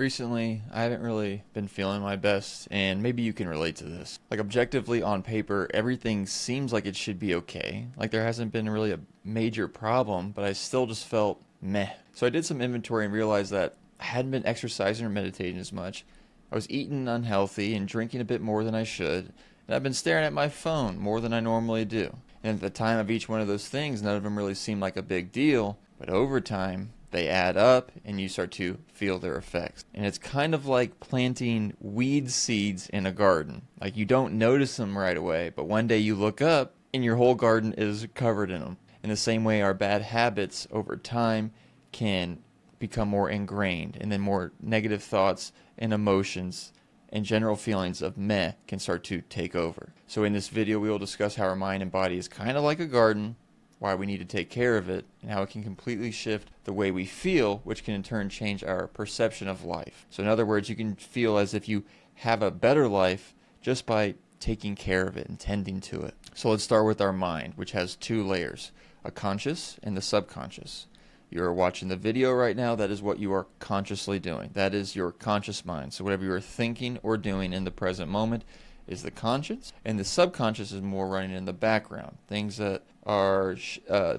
Recently, I haven't really been feeling my best, and maybe you can relate to this. Like, objectively on paper, everything seems like it should be okay. Like, there hasn't been really a major problem, but I still just felt meh. So I did some inventory and realized that I hadn't been exercising or meditating as much. I was eating unhealthy and drinking a bit more than I should, and I've been staring at my phone more than I normally do. And at the time of each one of those things, none of them really seemed like a big deal, but over time, they add up and you start to feel their effects. And it's kind of like planting weed seeds in a garden. Like, you don't notice them right away, but one day you look up and your whole garden is covered in them. In the same way, our bad habits over time can become more ingrained, and then more negative thoughts and emotions and general feelings of meh can start to take over. So in this video, we will discuss how our mind and body is kind of like a garden, why we need to take care of it, and how it can completely shift the way we feel, which can in turn change our perception of life. So in other words, you can feel as if you have a better life just by taking care of it and tending to it. So let's start with our mind, which has two layers, a conscious and the subconscious. You're watching the video right now, that is what you are consciously doing. That is your conscious mind. So whatever you are thinking or doing in the present moment is the conscious, and the subconscious is more running in the background. Things that are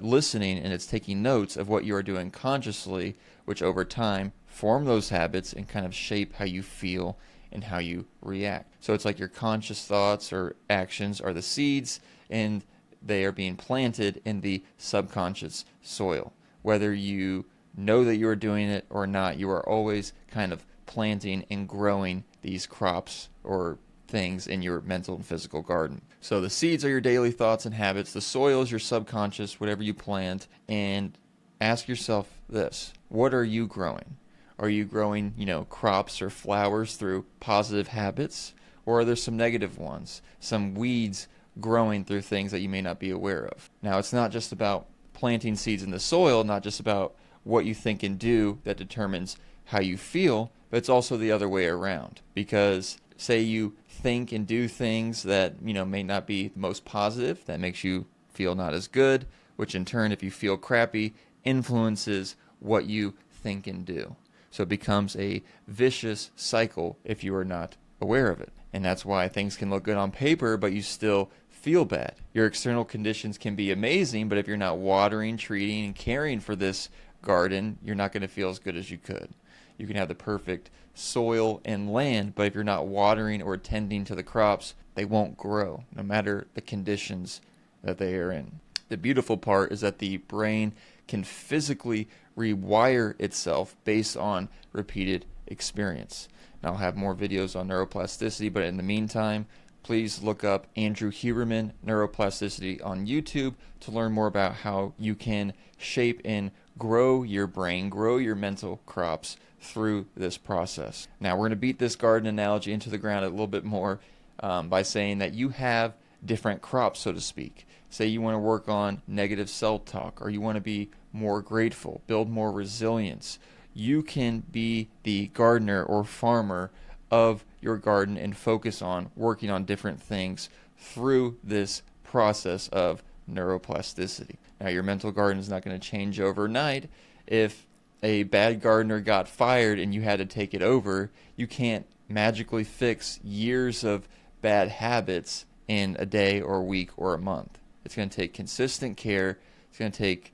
listening, and it's taking notes of what you are doing consciously, which over time form those habits and kind of shape how you feel and how you react. So it's like your conscious thoughts or actions are the seeds, and they are being planted in the subconscious soil. Whether you know that you are doing it or not, you are always kind of planting and growing these crops or things in your mental and physical garden. So the seeds are your daily thoughts and habits. The soil is your subconscious, whatever you plant. And ask yourself this: what are you growing? Are you growing, crops or flowers through positive habits? Or are there some negative ones, some weeds growing through things that you may not be aware of? Now, it's not just about planting seeds in the soil, not just about what you think and do that determines how you feel, but it's also the other way around. Because say you think and do things that may not be the most positive, that makes you feel not as good, which in turn, if you feel crappy, influences what you think and do. So it becomes a vicious cycle if you are not aware of it. And that's why things can look good on paper, but you still feel bad. Your external conditions can be amazing, but if you're not watering, treating, and caring for this garden, you're not going to feel as good as you could. You can have the perfect soil and land, but if you're not watering or tending to the crops, they won't grow, no matter the conditions that they are in. The beautiful part is that the brain can physically rewire itself based on repeated experience. And I'll have more videos on neuroplasticity, but in the meantime, please look up Andrew Huberman, Neuroplasticity on YouTube to learn more about how you can shape and grow your brain, grow your mental crops through this process. Now, we're going to beat this garden analogy into the ground a little bit more by saying that you have different crops, so to speak. Say you want to work on negative self-talk, or you want to be more grateful, build more resilience. You can be the gardener or farmer of your garden and focus on working on different things through this process of neuroplasticity. Now, your mental garden is not going to change overnight. If a bad gardener got fired and you had to take it over, you can't magically fix years of bad habits in a day or a week or a month. It's going to take consistent care. It's going to take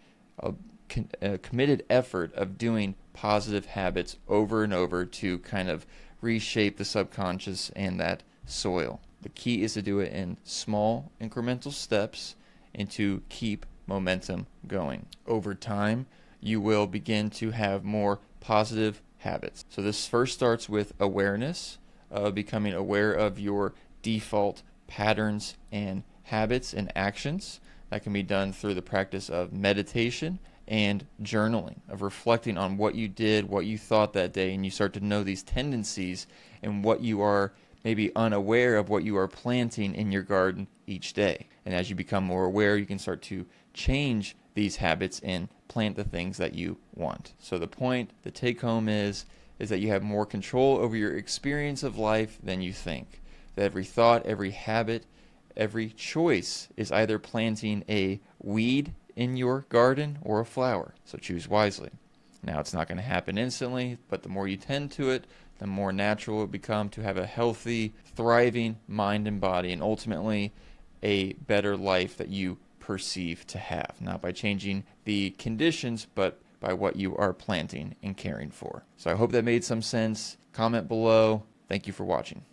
a committed effort of doing positive habits over and over to kind of reshape the subconscious and that soil. The key is to do it in small incremental steps and to keep momentum going. Over time, you will begin to have more positive habits. So this first starts with awareness, becoming aware of your default patterns and habits and actions. That can be done through the practice of meditation and journaling, of reflecting on what you did, what you thought that day, and you start to know these tendencies and what you are maybe unaware of, what you are planting in your garden each day. And as you become more aware, you can start to change these habits and plant the things that you want. So the point, the take home is that you have more control over your experience of life than you think. That every thought, every habit, every choice is either planting a weed in your garden or a flower. So choose wisely. Now, it's not going to happen instantly, but the more you tend to it, the more natural it will become to have a healthy, thriving mind and body, and ultimately a better life that you perceive to have. Not by changing the conditions, but by what you are planting and caring for. So I hope that made some sense. Comment below. Thank you for watching.